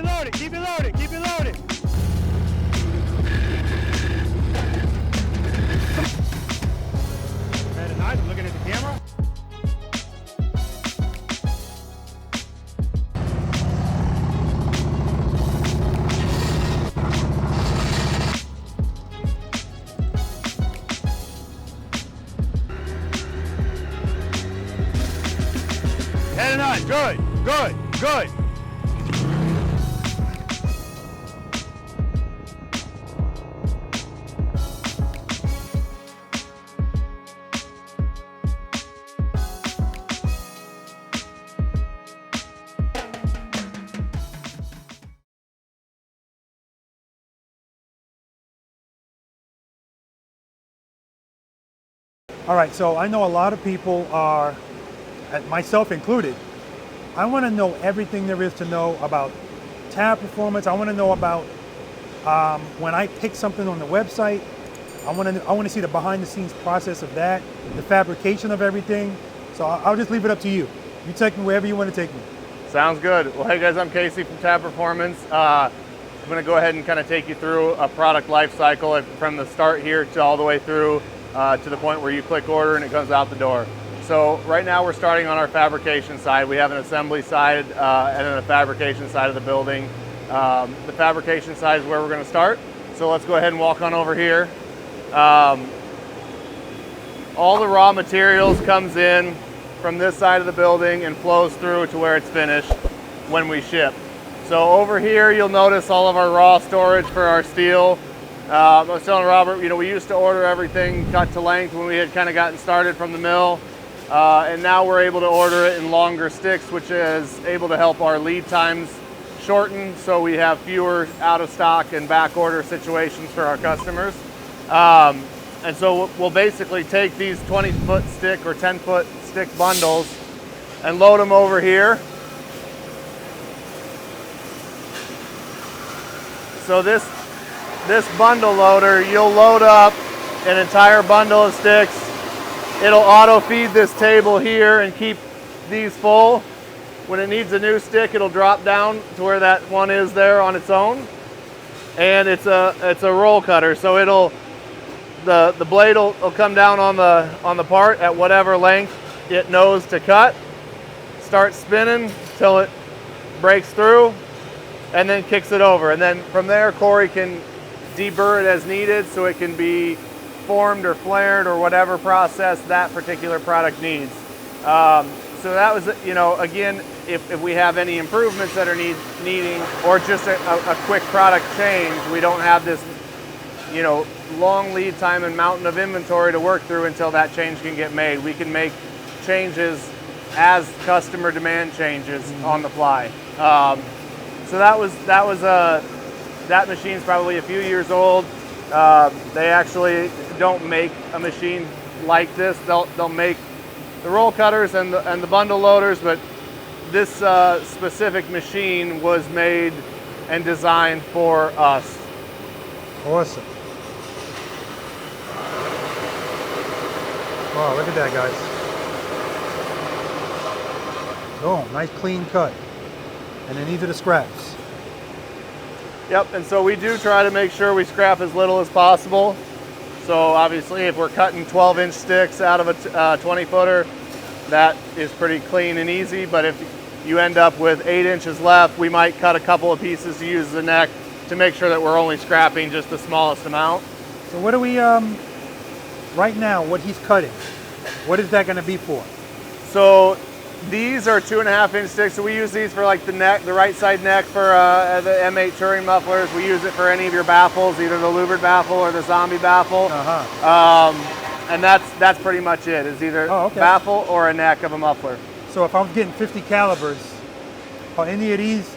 it loaded, keep it loaded, keep it loaded. Very nice, I'm looking at the camera. Very nice, good, good, good. All right, so I know a lot of people are, myself included, I want to know everything there is to know about tab performance. I want to know about when I pick something on the website. I want to see the behind the scenes process of that, the fabrication of everything. So I'll just leave it up to you. You take me wherever you want to take me. Sounds good. Well, hey guys, I'm Casey from Tab Performance. I'm going to go ahead and kind of take you through a product life cycle from the start here to all the way through to the point where you click order and it comes out the door. So right now we're starting on our fabrication side. We have an assembly side and then a fabrication side of the building. The fabrication side is where we're going to start. So let's go ahead and walk on over here. All the raw materials comes in from this side of the building and flows through to where it's finished when we ship. So over here you'll notice all of our raw storage for our steel. I was telling Robert, you know, we used to order everything cut to length when we had kind of gotten started from the mill. And now we're able to order it in longer sticks, which is able to help our lead times shorten, so we have fewer out of stock and back order situations for our customers. And so we'll basically take these 20-foot stick or 10-foot stick bundles and load them over here. So this bundle loader, you'll load up an entire bundle of sticks. It'll auto feed this table here and keep these full. When it needs a new stick, it'll drop down to where that one is there on its own. And it's a roll cutter, so the blade will come down on the part at whatever length it knows to cut. Start spinning till it breaks through, and then kicks it over. And then from there, Corey can deburr it as needed, so it can be formed or flared or whatever process that particular product needs. So that was, you know, again, if we have any improvements that are needing, or just a quick product change, we don't have this, you know, long lead time and mountain of inventory to work through until that change can get made. We can make changes as customer demand changes on the fly. So that machine's probably a few years old. They actually don't make a machine like this. They'll make the roll cutters and the bundle loaders, but this specific machine was made and designed for us. Awesome. Wow, look at that, guys. Oh, nice clean cut. And then these are the scraps. Yep, and so we do try to make sure we scrap as little as possible. So obviously if we're cutting 12-inch sticks out of a 20-footer, that is pretty clean and easy. But if you end up with 8 inches left, we might cut a couple of pieces to use as a neck to make sure that we're only scrapping just the smallest amount. So what do we, right now, what he's cutting, what is that going to be for? So these are 2.5-inch sticks. So we use these for like the neck, the right side neck for the M8 touring mufflers. We use it for any of your baffles, either the louvered baffle or the zombie baffle. And that's pretty much it. It's either baffle or a neck of a muffler. So if I'm getting 50 calibers, are any of these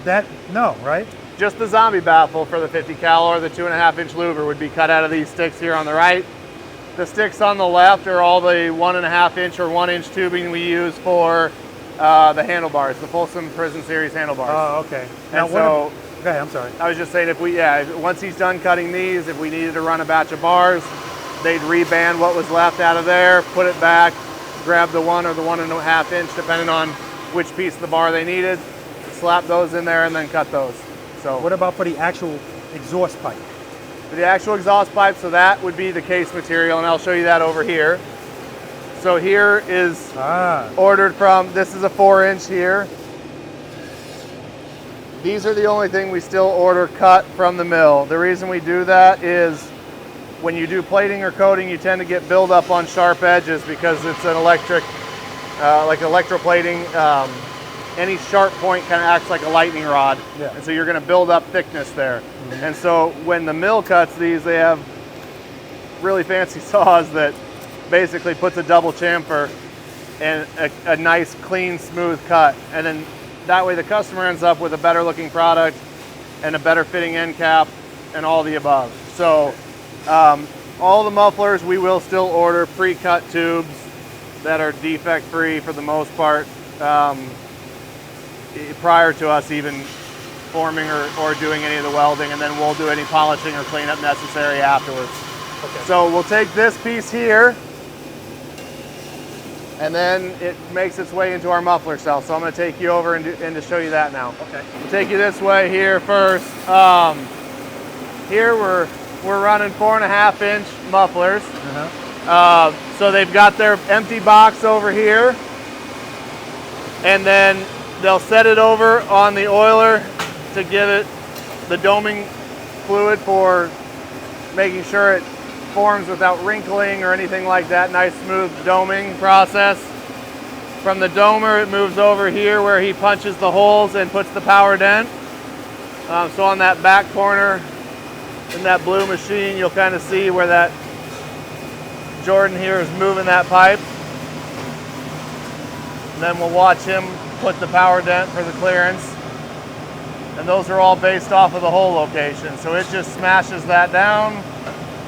no, right? Just the zombie baffle for the 50 cal or the 2.5-inch louver would be cut out of these sticks here on the right. The sticks on the left are all the 1.5-inch or 1-inch tubing we use for the handlebars, the Folsom Prison Series handlebars. Oh, okay. Now, okay, I'm sorry. I was just saying, once he's done cutting these, if we needed to run a batch of bars, they'd reband what was left out of there, put it back, grab the 1 or the 1.5-inch, depending on which piece of the bar they needed, slap those in there, and then cut those. So what about for the actual exhaust pipe? for the actual exhaust pipe, so that would be the case material, and I'll show you that over here. So here is ordered from, this is a 4-inch here. These are the only thing we still order cut from the mill. The reason we do that is when you do plating or coating, you tend to get buildup on sharp edges because it's an electric, like electroplating. Any sharp point kind of acts like a lightning rod. Yeah. And so you're going to build up thickness there. Mm-hmm. And so when the mill cuts these, they have really fancy saws that basically puts a double chamfer and a nice, clean, smooth cut. And then that way the customer ends up with a better looking product and a better fitting end cap and all the above. So all the mufflers, we will still order pre-cut tubes that are defect free for the most part. Prior to us even forming or doing any of the welding, and then we'll do any polishing or cleanup necessary afterwards. Okay. So we'll take this piece here, and then it makes its way into our muffler cell. So I'm going to take you over and to show you that now. Okay. We'll take you this way here first. Here we're running 4.5-inch mufflers. So they've got their empty box over here, and then they'll set it over on the oiler to give it the doming fluid for making sure it forms without wrinkling or anything like that. Nice smooth doming process. From the domer, it moves over here where he punches the holes and puts the power dent. So on that back corner in that blue machine, you'll kind of see where that Jordan here is moving that pipe. And then we'll watch him put the power dent for the clearance. And those are all based off of the hole location. So it just smashes that down,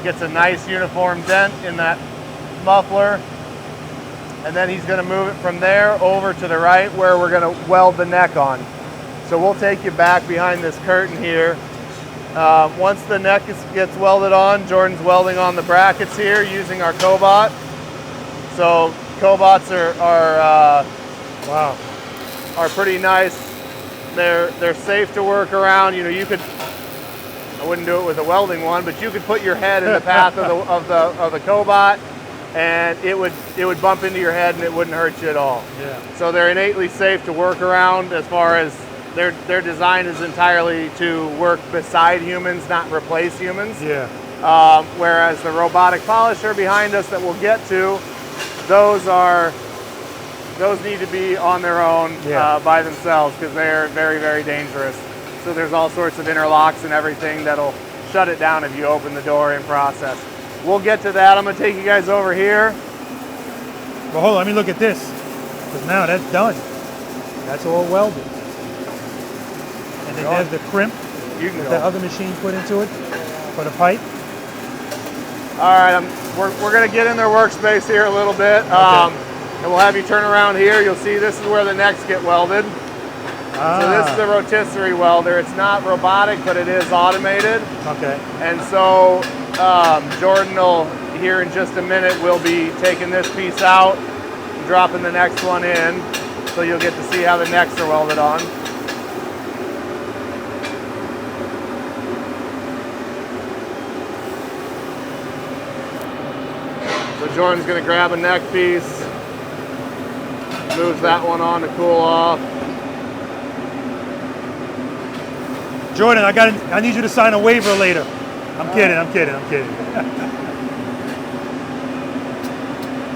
gets a nice uniform dent in that muffler. And then he's going to move it from there over to the right where we're going to weld the neck on. So we'll take you back behind this curtain here. Once the neck gets welded on, Jordan's welding on the brackets here using our cobot. So cobots are pretty nice. They're safe to work around. You know, you could, I wouldn't do it with a welding one, but you could put your head in the path of the cobot, and it would bump into your head and it wouldn't hurt you at all. Yeah. So they're innately safe to work around. As far as their design is entirely to work beside humans, not replace humans. Yeah. Whereas the robotic polisher behind us that we'll get to, those need to be on their own by themselves because they're very, very dangerous. So there's all sorts of interlocks and everything that'll shut it down if you open the door in process. We'll get to that. I'm going to take you guys over here. Well, hold on, let me look at this. Because now that's done. That's all welded. And then there's the crimp that the other machine put into it for the pipe. All right, we're going to get in their workspace here a little bit. Okay. And we'll have you turn around here. You'll see this is where the necks get welded. So this is the rotisserie welder. It's not robotic, but it is automated. Okay. And so Jordan will, here in just a minute, will be taking this piece out and dropping the next one in. So you'll get to see how the necks are welded on. So Jordan's going to grab a neck piece. Moves that one on to cool off. Jordan, I need you to sign a waiver later. I'm kidding.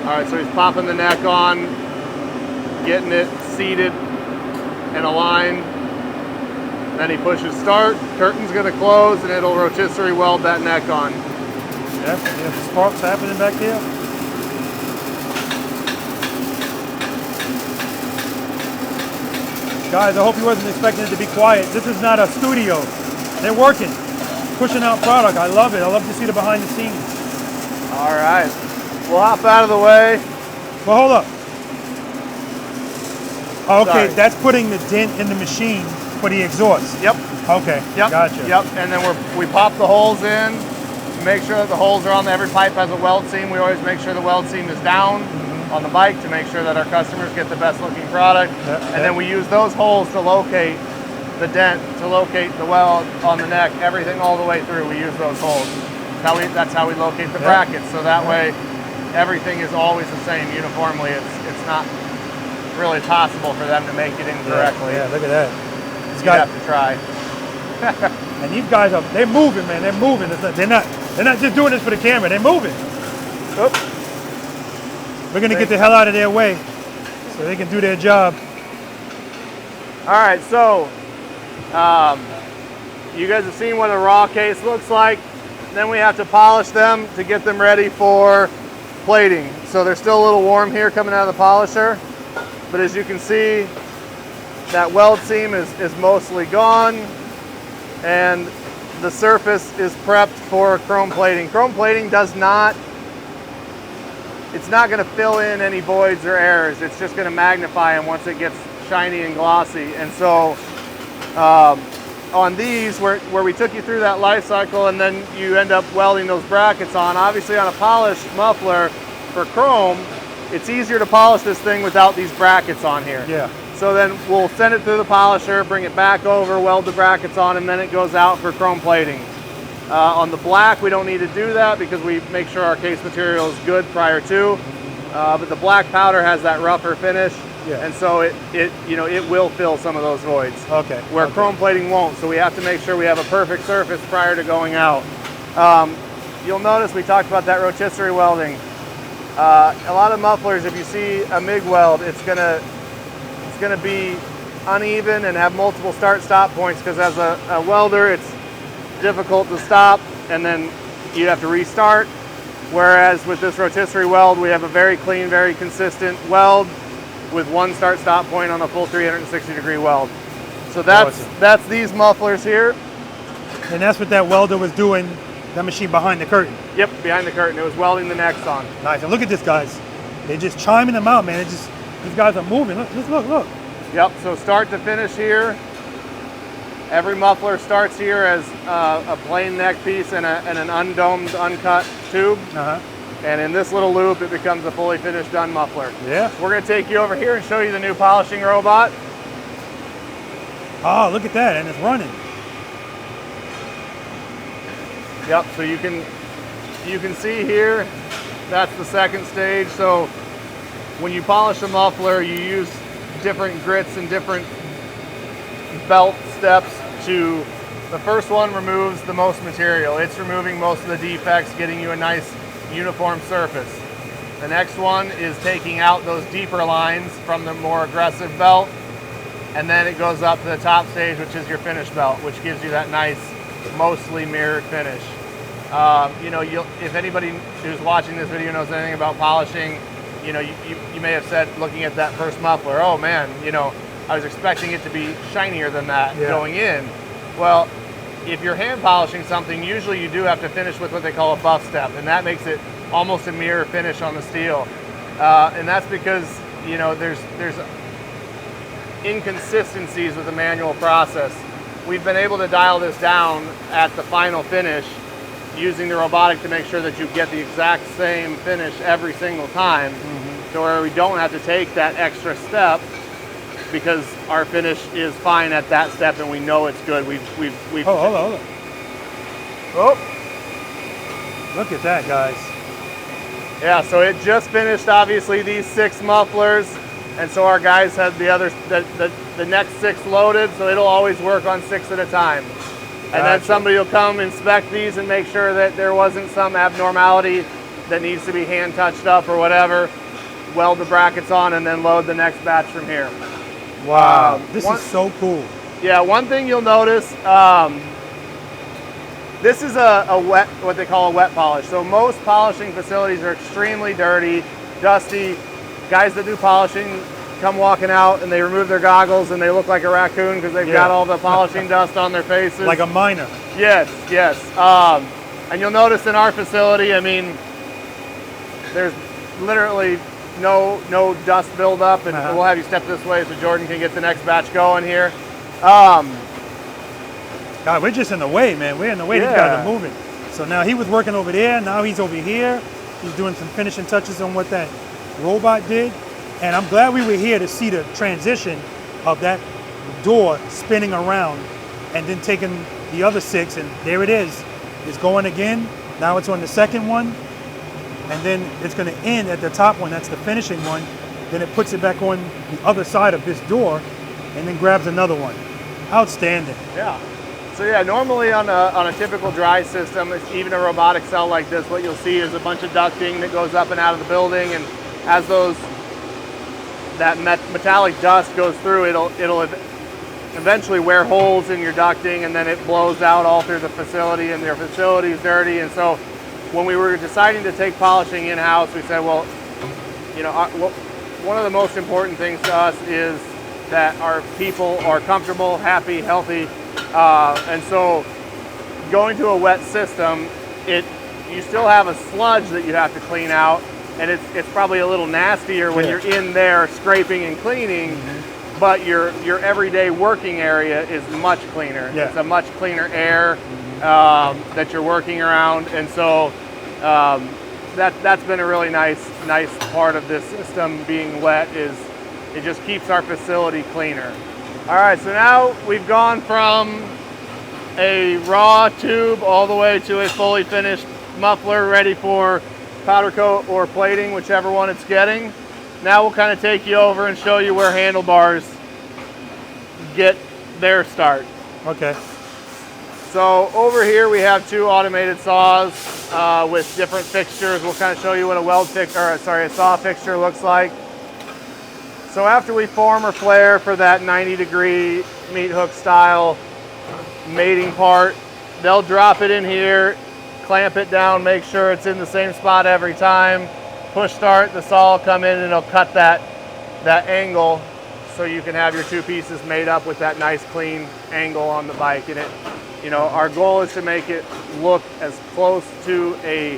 All right, so he's popping the neck on, getting it seated and aligned. Then he pushes start, curtain's gonna close, and it'll rotisserie weld that neck on. Yep, the sparks happening back here. Guys, I hope you wasn't expecting it to be quiet. This is not a studio. They're working, pushing out product. I love it. I love to see the behind the scenes. All right, we'll hop out of the way. Well, hold up. Okay, Sorry. That's putting the dent in the machine for the exhaust. Yep. Okay, yep. Gotcha. Yep, and then we pop the holes in, make sure that the holes are on. Every pipe has a weld seam. We always make sure the weld seam is down on the bike to make sure that our customers get the best looking product. And then we use those holes to locate the dent to locate the weld on the neck, everything all the way through, we use those holes. That's how we locate the brackets. So that way, everything is always the same uniformly. It's not really possible for them to make it incorrectly. Yeah, look at that. You have to try. And these guys they're moving, man. They're moving. They're not just doing this for the camera. They're moving. Oops. We're gonna get the hell out of their way so they can do their job. All right, so you guys have seen what a raw case looks like. Then we have to polish them to get them ready for plating. So they're still a little warm here coming out of the polisher, but as you can see, that weld seam is mostly gone, and the surface is prepped for chrome plating. Chrome plating it's not gonna fill in any voids or errors. It's just gonna magnify them once it gets shiny and glossy. And so on these, where we took you through that life cycle and then you end up welding those brackets on, obviously on a polished muffler for chrome, it's easier to polish this thing without these brackets on here. Yeah. So then we'll send it through the polisher, bring it back over, weld the brackets on, and then it goes out for chrome plating. On the black, we don't need to do that because we make sure our case material is good prior to. But the black powder has that rougher finish, and so it will fill some of those voids. Okay. Where chrome plating won't. So we have to make sure we have a perfect surface prior to going out. You'll notice we talked about that rotisserie welding. A lot of mufflers, if you see a MIG weld, it's gonna be uneven and have multiple start-stop points because as a welder, it's difficult to stop and then you have to restart. Whereas with this rotisserie weld, we have a very clean, very consistent weld with one start-stop point on a full 360-degree weld. So that's these mufflers here. And that's what that welder was doing, that machine behind the curtain. Yep, behind the curtain. It was welding the necks on. Nice. And look at this, guys. They're just chiming them out, man. These guys are moving. Look. Yep, so start to finish here. Every muffler starts here as a plain neck piece and an undomed, uncut tube. And in this little loop, it becomes a fully finished done muffler. Yeah. We're gonna take you over here and show you the new polishing robot. Oh, look at that, and it's running. Yep, so you can see here, that's the second stage. So when you polish a muffler, you use different grits and different belt steps to, the first one removes the most material. It's removing most of the defects, getting you a nice uniform surface. The next one is taking out those deeper lines from the more aggressive belt, and then it goes up to the top stage, which is your finish belt, which gives you that nice, mostly mirrored finish. If anybody who's watching this video knows anything about polishing, you may have said, looking at that first muffler, oh man, I was expecting it to be shinier than that going in. Well, if you're hand polishing something, usually you do have to finish with what they call a buff step, and that makes it almost a mirror finish on the steel. And that's because, there's inconsistencies with the manual process. We've been able to dial this down at the final finish using the robotic to make sure that you get the exact same finish every single time, so where we don't have to take that extra step because our finish is fine at that step and we know it's good. We've hold on. Oh, look at that, guys. Yeah, so it just finished obviously these 6 mufflers, and so our guys had the next 6 loaded, so it'll always work on 6 at a time. And then somebody will come inspect these and make sure that there wasn't some abnormality that needs to be hand touched up or whatever, weld the brackets on, and then load the next batch from here. Wow, this is so cool. Yeah, one thing you'll notice, this is a wet, what they call a wet polish. So most polishing facilities are extremely dirty, dusty. Guys that do polishing come walking out and they remove their goggles and they look like a raccoon because they've got all the polishing dust on their faces. Like a miner. Yes. And you'll notice in our facility, I mean, there's literally no dust buildup, and we'll have you step this way so Jordan can get the next batch going here. God, we're just in the way, man. We're in the way. These guys are moving. So now he was working over there. Now he's over here. He's doing some finishing touches on what that robot did. And I'm glad we were here to see the transition of that door spinning around and then taking the other 6, and there it is. It's going again. Now it's on the second one, and then it's going to end at the top one. That's the finishing one. Then it puts it back on the other side of this door and then grabs another one. Outstanding. Yeah. So yeah, normally on a typical dry system, even a robotic cell like this, what you'll see is a bunch of ducting that goes up and out of the building, and as that metallic dust goes through, it'll eventually wear holes in your ducting, and then it blows out all through the facility, and your facility is dirty. And so when we were deciding to take polishing in-house, we said, well, you know, one of the most important things to us is that our people are comfortable, happy, healthy. And so going to a wet system, you still have a sludge that you have to clean out, and it's probably a little nastier when you're in there scraping and cleaning, but your everyday working area is much cleaner. It's a much cleaner air that you're working around, and so that's been a really nice part of this system being wet, is it just keeps our facility cleaner. All right, so now we've gone from a raw tube all the way to a fully finished muffler ready for powder coat or plating, whichever one it's getting. Now we'll kind of take you over and show you where handlebars get their start. Okay. So over here we have 2 automated saws with different fixtures. We'll kind of show you what a saw fixture looks like. So after we form or flare for that 90-degree meat hook style mating part, they'll drop it in here, clamp it down, make sure it's in the same spot every time. Push start, the saw will come in and it'll cut that angle so you can have your 2 pieces made up with that nice clean angle on the bike. And our goal is to make it look as close to a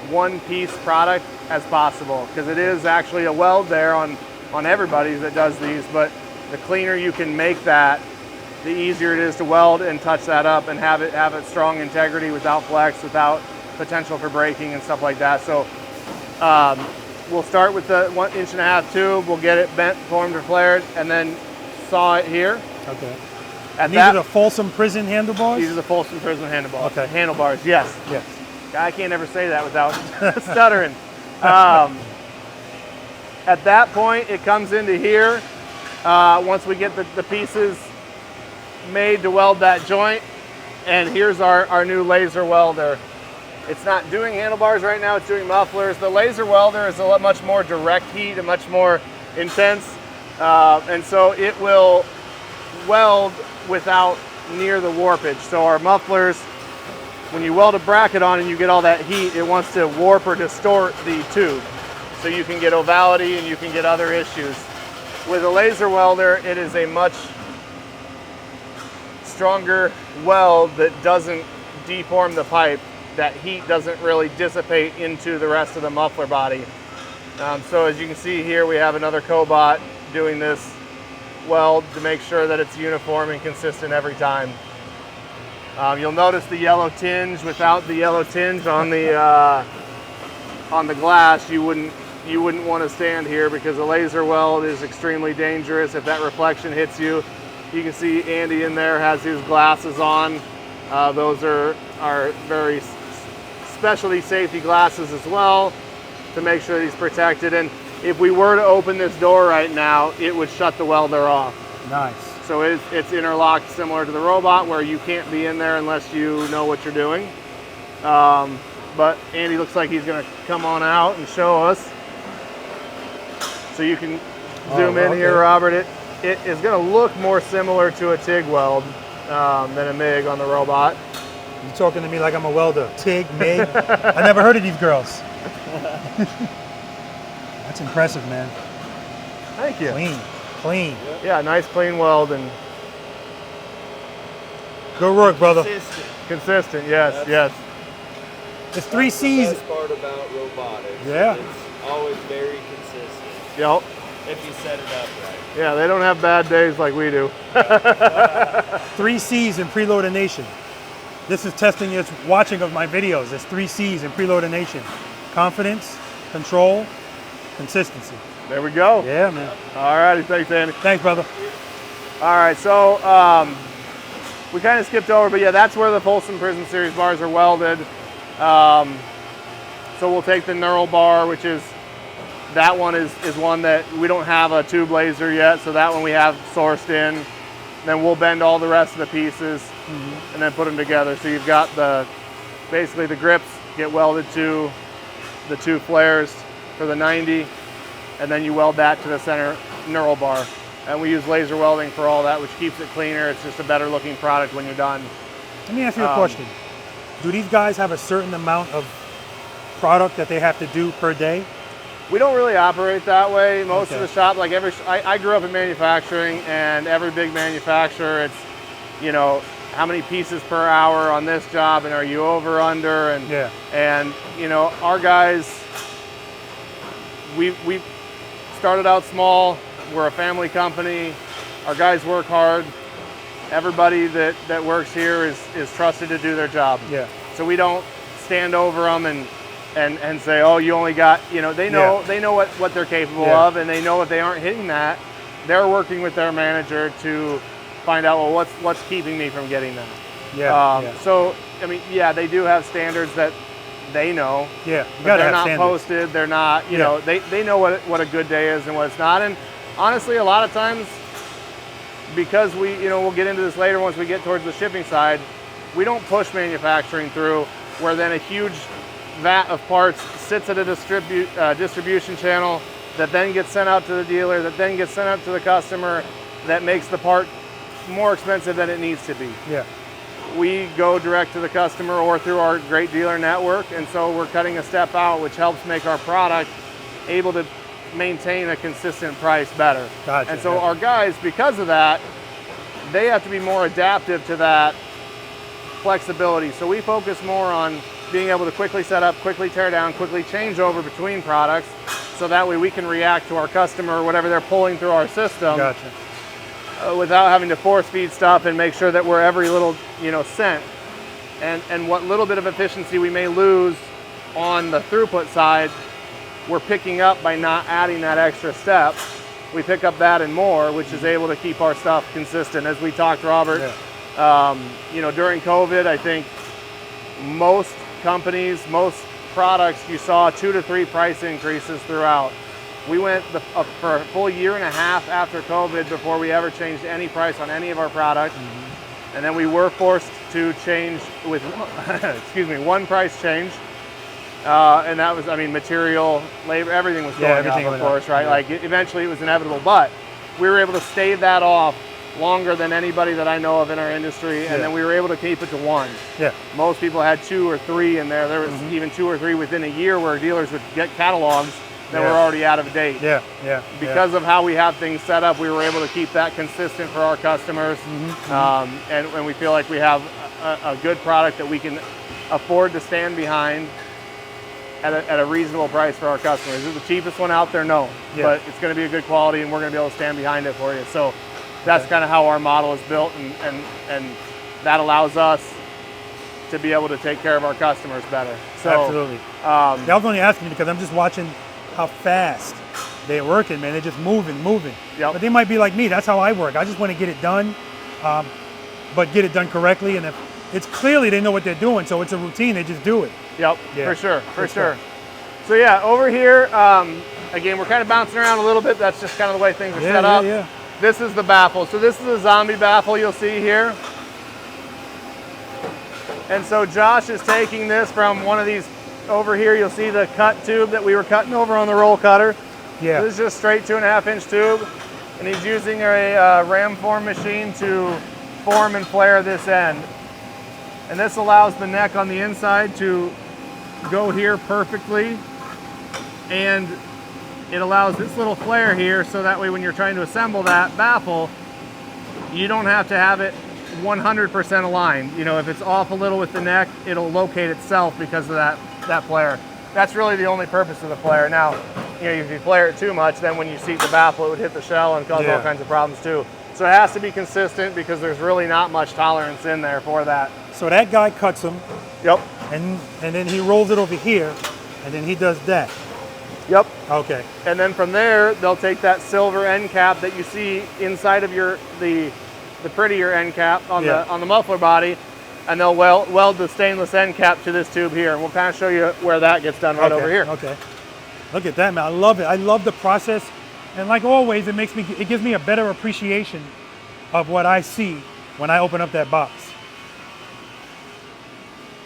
one-piece product as possible, because it is actually a weld there on everybody that does these, but the cleaner you can make that, the easier it is to weld and touch that up and have it strong integrity without flex, without potential for breaking and stuff like that. So we'll start with the 1.5 inch tube. We'll get it bent, formed, or flared, and then saw it here. Okay. And these are the Folsom Prison handlebars? These are the Folsom Prison handlebars. Okay. Handlebars, yes. Yes. I can't ever say that without stuttering. At that point, it comes into here. Once we get the pieces made to weld that joint, and here's our new laser welder. It's not doing handlebars right now, it's doing mufflers. The laser welder is a much more direct heat and much more intense, and so it will weld without near the warpage. So our mufflers, when you weld a bracket on and you get all that heat, it wants to warp or distort the tube. So you can get ovality and you can get other issues. With a laser welder, it is a much stronger weld that doesn't deform the pipe. That heat doesn't really dissipate into the rest of the muffler body. So as you can see here, we have another cobot doing this weld to make sure that it's uniform and consistent every time. You'll notice the yellow tinge. Without the yellow tinge on the glass, you wouldn't want to stand here, because a laser weld is extremely dangerous. If that reflection hits you, you can see Andy in there has his glasses on. Those are very specialty safety glasses as well to make sure that he's protected. And if we were to open this door right now, it would shut the welder off. Nice. So it's interlocked similar to the robot, where you can't be in there unless you know what you're doing. But Andy looks like he's going to come on out and show us. So you can zoom in here, Robert. It is going to look more similar to a TIG weld than a MIG on the robot. You're talking to me like I'm a welder. TIG, MIG. I never heard of these girls. That's impressive, man. Thank you. Clean. Yeah, nice clean weld and good work, brother. Consistent, yes, yes. It's 3 C's. The best part about robotics. Yeah. It's always very consistent. Yep. If you set it up right. Yeah, they don't have bad days like we do. 3 C's in Preloader Nation. This is testing its watching of my videos. It's 3 C's in Preloader Nation. Confidence, control, consistency. There we go. Yeah, man. All righty, thanks, Andy. Thanks, brother. All right, so we kind of skipped over, but yeah, that's where the Folsom Prison Series bars are welded. So we'll take the knurl bar, which is, that one is one that we don't have a tube laser yet, so that one we have sourced in. Then we'll bend all the rest of the pieces and then put them together. So you've got basically the grips get welded to the two flares for the 90, and then you weld that to the center knurl bar. And we use laser welding for all that, which keeps it cleaner. It's just a better looking product when you're done. Let me ask you a question. Do these guys have a certain amount of product that they have to do per day? We don't really operate that way. Most of the shop, like I grew up in manufacturing, and every big manufacturer, it's, you know, how many pieces per hour on this job, and are you over, under, and and you know, our guys, we started out small. We're a family company. Our guys work hard. Everybody that works here is trusted to do their job. Yeah. So we don't stand over them and say, oh, you only got, you know, they know what they're capable of, and they know if they aren't hitting that, they're working with their manager to find out, well, what's keeping me from getting that. So I mean, yeah, they do have standards that they know. Yeah, you gotta have standards. They're not posted. They're not, you know, they know what a good day is and what it's not. And honestly, a lot of times, because we'll get into this later once we get towards the shipping side, we don't push manufacturing through where then a huge vat of parts sits at a distribution channel that then gets sent out to the dealer, that then gets sent out to the customer, that makes the part more expensive than it needs to be. Yeah. We go direct to the customer or through our great dealer network, and so we're cutting a step out, which helps make our product able to maintain a consistent price better. Gotcha. And so our guys, because of that, they have to be more adaptive to that flexibility. So we focus more on being able to quickly set up, quickly tear down, quickly change over between products, so that way we can react to our customer or whatever they're pulling through our system. Gotcha. Without having to force feed stuff and make sure that we're every little, cent. And what little bit of efficiency we may lose on the throughput side, we're picking up by not adding that extra step. We pick up that and more, which is able to keep our stuff consistent. As we talked, Robert, during COVID, I think most companies, most products, you saw 2 to 3 price increases throughout. We went for a full year and a half after COVID before we ever changed any price on any of our products. And then we were forced to change with, one price change. And that was, material, labor, everything was going up, of course, right? Yeah. Like eventually it was inevitable, but we were able to stave that off longer than anybody that I know of in our industry, and then we were able to keep it to 1. Yeah. Most people had 2 or 3 in there. There was even 2 or 3 within a year where dealers would get catalogs that were already out of date. Because of how we have things set up, we were able to keep that consistent for our customers, and we feel like we have a good product that we can afford to stand behind at a reasonable price for our customers. Is it the cheapest one out there? No, but it's going to be a good quality, and we're going to be able to stand behind it for you. So that's kind of how our model is built, and that allows us to be able to take care of our customers better. So, absolutely. I was only asking because I'm just watching how fast they're working, man. They're just moving. Yep. But they might be like me. That's how I work. I just want to get it done, but get it done correctly. And if it's clearly they know what they're doing, so it's a routine. They just do it. Yep, for sure. So yeah, over here, again, we're kind of bouncing around a little bit. That's just kind of the way things are set up. This is the baffle. So this is a zombie baffle you'll see here. And so Josh is taking this from one of these over here. You'll see the cut tube that we were cutting over on the roll cutter. Yeah. This is just straight 2.5-inch tube. And he's using a ram form machine to form and flare this end. And this allows the neck on the inside to go here perfectly. And it allows this little flare here, so that way when you're trying to assemble that baffle, you don't have to have it 100% aligned. If it's off a little with the neck, it'll locate itself because of that flare. That's really the only purpose of the flare. Now, if you flare it too much, then when you seat the baffle, it would hit the shell and cause all kinds of problems too. So it has to be consistent because there's really not much tolerance in there for that. So that guy cuts them. Yep. And then he rolls it over here, and then he does that. Yep. Okay. And then from there, they'll take that silver end cap that you see inside of the prettier end cap on the muffler body, and they'll weld the stainless end cap to this tube here. And we'll kind of show you where that gets done right over here. Okay. Look at that, man. I love it. I love the process. And like always, it gives me a better appreciation of what I see when I open up that box.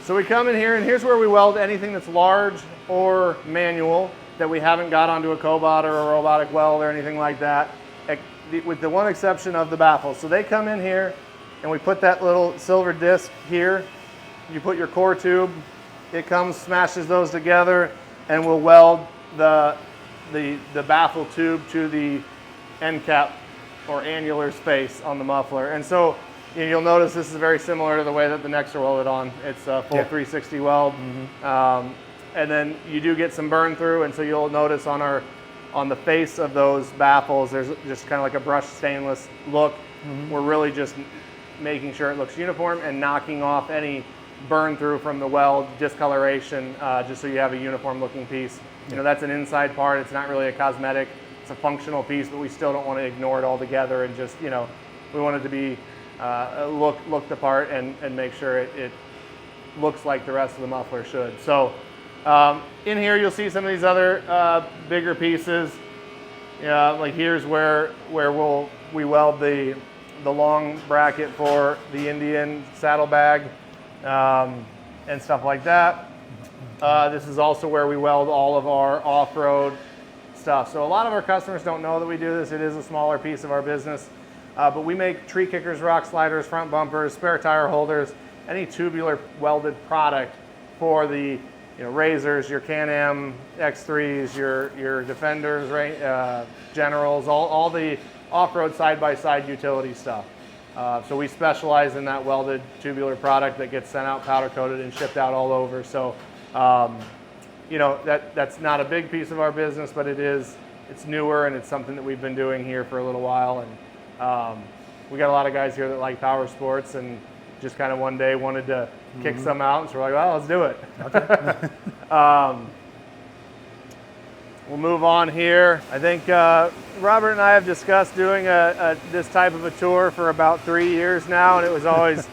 So we come in here, and here's where we weld anything that's large or manual that we haven't got onto a cobot or a robotic weld or anything like that, with the one exception of the baffles. So they come in here, and we put that little silver disc here. You put your core tube, it comes, smashes those together, and we'll weld the baffle tube to the end cap or annular space on the muffler. And so you'll notice this is very similar to the way that the necks are welded on. It's a full 360 weld. And then you do get some burn through, and so you'll notice on the face of those baffles, there's just kind of like a brushed stainless look. We're really just making sure it looks uniform and knocking off any burn through from the weld, discoloration, just so you have a uniform looking piece. You know, that's an inside part. It's not really a cosmetic. It's a functional piece, but we still don't want to ignore it altogether, and just, you know, we want it to be look the part and make sure it looks like the rest of the muffler should. So in here you'll see some of these other bigger pieces. Like here's where we weld the long bracket for the Indian saddlebag and stuff like that. This is also where we weld all of our off-road stuff. So a lot of our customers don't know that we do this. It is a smaller piece of our business, but we make tree kickers, rock sliders, front bumpers, spare tire holders, any tubular welded product for the Razors, your Can-Am X3s, your Defenders, right, Generals, all the off-road side-by-side utility stuff. So we specialize in that welded tubular product that gets sent out powder coated and shipped out all over. So that's not a big piece of our business, but it's newer, and it's something that we've been doing here for a little while. And we got a lot of guys here that like power sports, and just kind of one day wanted to kick some out, and so we're like, well, let's do it. Okay. We'll move on here. I think Robert and I have discussed doing this type of a tour for about 3 years now, and it was always,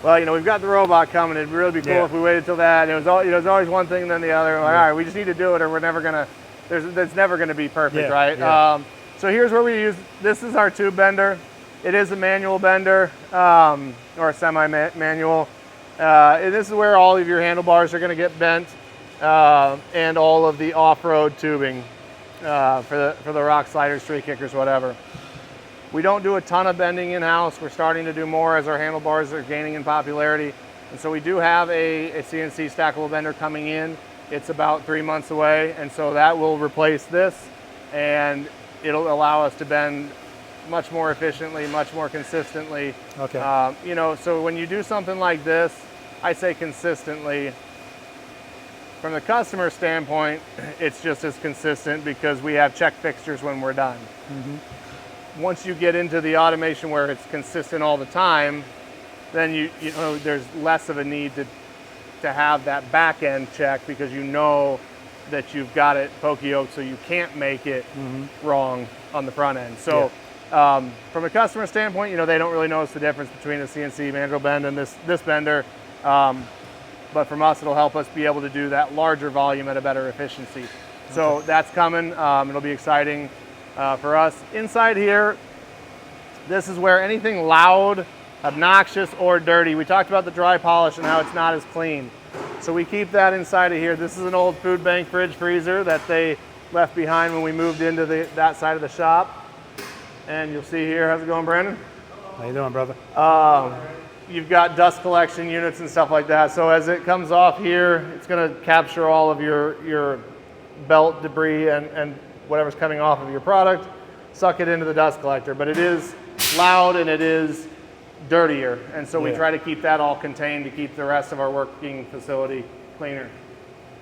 well, we've got the robot coming. It'd really be cool if we waited till that. And it was always one thing and then the other. We're like, all right, we just need to do it, or we're never gonna. That's never gonna be perfect, right? Yeah. So here's where we use. This is our tube bender. It is a manual bender or a semi-manual. And this is where all of your handlebars are going to get bent, and all of the off-road tubing for the rock sliders, tree kickers, whatever. We don't do a ton of bending in-house. We're starting to do more as our handlebars are gaining in popularity. And so we do have a CNC stackable bender coming in. It's about 3 months away, and so that will replace this, and it'll allow us to bend much more efficiently, much more consistently. Okay. So when you do something like this, I say consistently. From the customer standpoint, it's just as consistent because we have check fixtures when we're done. Once you get into the automation where it's consistent all the time, then there's less of a need to have that back end check, because that you've got it pokey-oked, so you can't make it wrong on the front end. So from a customer standpoint, they don't really notice the difference between a CNC manual bend and this bender. But from us, it'll help us be able to do that larger volume at a better efficiency. So that's coming. It'll be exciting for us. Inside here, this is where anything loud, obnoxious, or dirty. We talked about the dry polish and how it's not as clean. So we keep that inside of here. This is an old food bank fridge freezer that they left behind when we moved into that side of the shop. And you'll see here, how's it going, Brandon? How you doing, brother? You've got dust collection units and stuff like that. So as it comes off here, it's going to capture all of your belt debris and whatever's coming off of your product, suck it into the dust collector. But it is loud and it is dirtier. And so we try to keep that all contained to keep the rest of our working facility cleaner.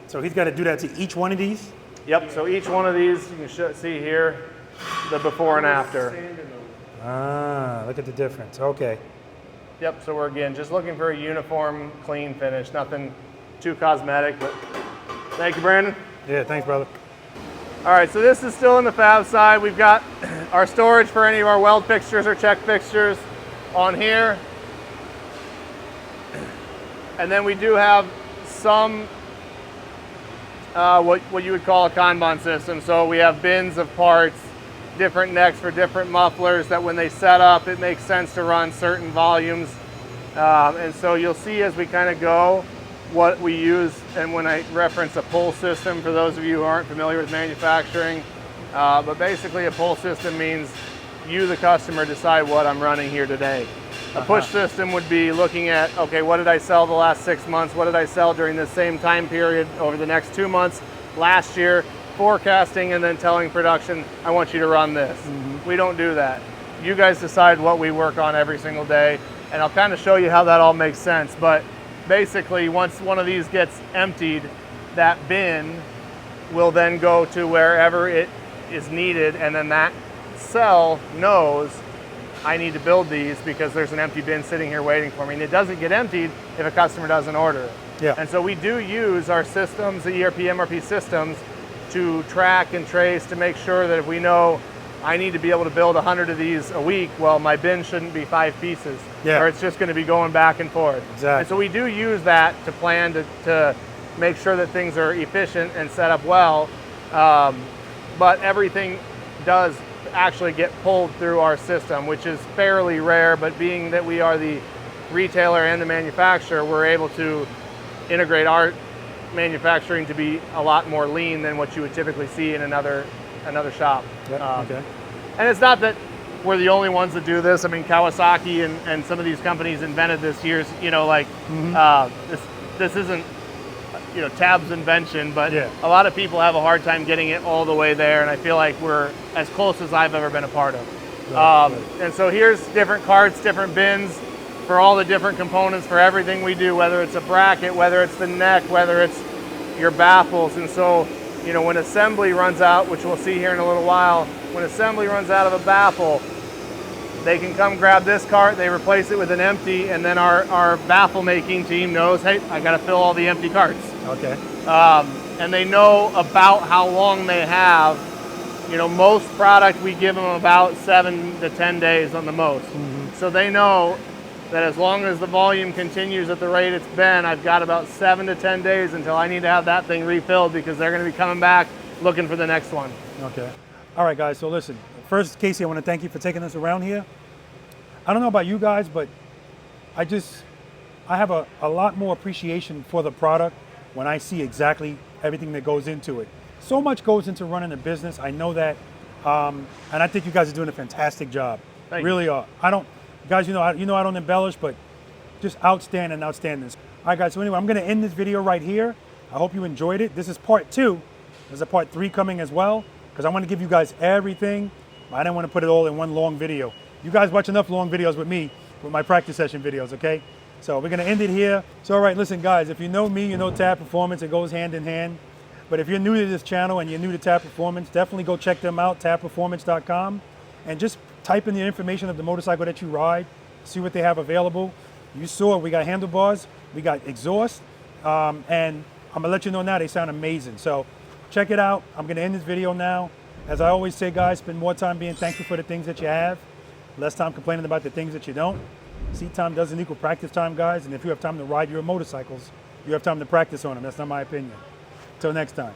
So he's got to do that to each one of these? Yep, so each one of these, you can see here, the before and after. Ah, look at the difference, okay. Yep, so we're again just looking for a uniform, clean finish. Nothing too cosmetic, but thank you, Brandon. Yeah, thanks, brother. All right, so this is still in the fab side. We've got our storage for any of our weld fixtures or check fixtures on here. And then we do have some what you would call a Kanban system. So we have bins of parts, different necks for different mufflers that when they set up, it makes sense to run certain volumes. And so you'll see as we kind of go what we use, and when I reference a pull system, for those of you who aren't familiar with manufacturing, but basically a pull system means you, the customer, decide what I'm running here today. A push system would be looking at, okay, what did I sell the last 6 months? What did I sell during the same time period over the next 2 months, last year, forecasting, and then telling production, I want you to run this. We don't do that. You guys decide what we work on every single day, and I'll kind of show you how that all makes sense. But basically, once one of these gets emptied, that bin will then go to wherever it is needed, and then that cell knows I need to build these because there's an empty bin sitting here waiting for me. And it doesn't get emptied if a customer doesn't order it. Yeah. And so we do use our systems, the ERP, MRP systems, to track and trace to make sure that if we know I need to be able to build 100 of these a week, well, my bin shouldn't be 5 pieces, or it's just going to be going back and forth. Exactly. And so we do use that to plan to make sure that things are efficient and set up well, but everything does actually get pulled through our system, which is fairly rare, but being that we are the retailer and the manufacturer, we're able to integrate our manufacturing to be a lot more lean than what you would typically see in another shop. Okay. And it's not that we're the only ones that do this. I mean, Kawasaki and some of these companies invented this years, you know, like this isn't, you know, Tab's invention, but a lot of people have a hard time getting it all the way there, and I feel like we're as close as I've ever been a part of. And so here's different carts, different bins for all the different components for everything we do, whether it's a bracket, whether it's the neck, whether it's your baffles. And so, you know, when assembly runs out, which we'll see here in a little while, when assembly runs out of a baffle, they can come grab this cart, they replace it with an empty, and then our baffle making team knows, hey, I gotta fill all the empty carts. Okay. And they know about how long they have. You know, most product we give them about 7 to 10 days on the most. So they know that as long as the volume continues at the rate it's been, I've got about 7 to 10 days until I need to have that thing refilled, because they're gonna be coming back looking for the next one. Okay. All right, guys, so listen, first, Casey, I want to thank you for taking us around here. I don't know about you guys, but I have a lot more appreciation for the product when I see exactly everything that goes into it. So much goes into running a business, I know that, and I think you guys are doing a fantastic job. Thank really you. are. Guys, you know I don't embellish, but just outstanding. All right, guys, so anyway, I'm gonna end this video right here. I hope you enjoyed it. This is part 2. There's a part 3 coming as well, because I want to give you guys everything. I didn't want to put it all in one long video. You guys watch enough long videos with me, with my practice session videos, okay? So we're gonna end it here. So all right, listen guys, if you know me, you know Tab Performance, it goes hand in hand. But if you're new to this channel and you're new to Tab Performance, definitely go check them out, tabperformance.com, and just type in the information of the motorcycle that you ride, see what they have available. You saw we got handlebars, we got exhaust, and I'm gonna let you know now, they sound amazing. So check it out. I'm gonna end this video now. As I always say, guys, spend more time being thankful for the things that you have, less time complaining about the things that you don't. Seat time doesn't equal practice time, guys, and if you have time to ride your motorcycles, you have time to practice on them. That's not my opinion. Until next time.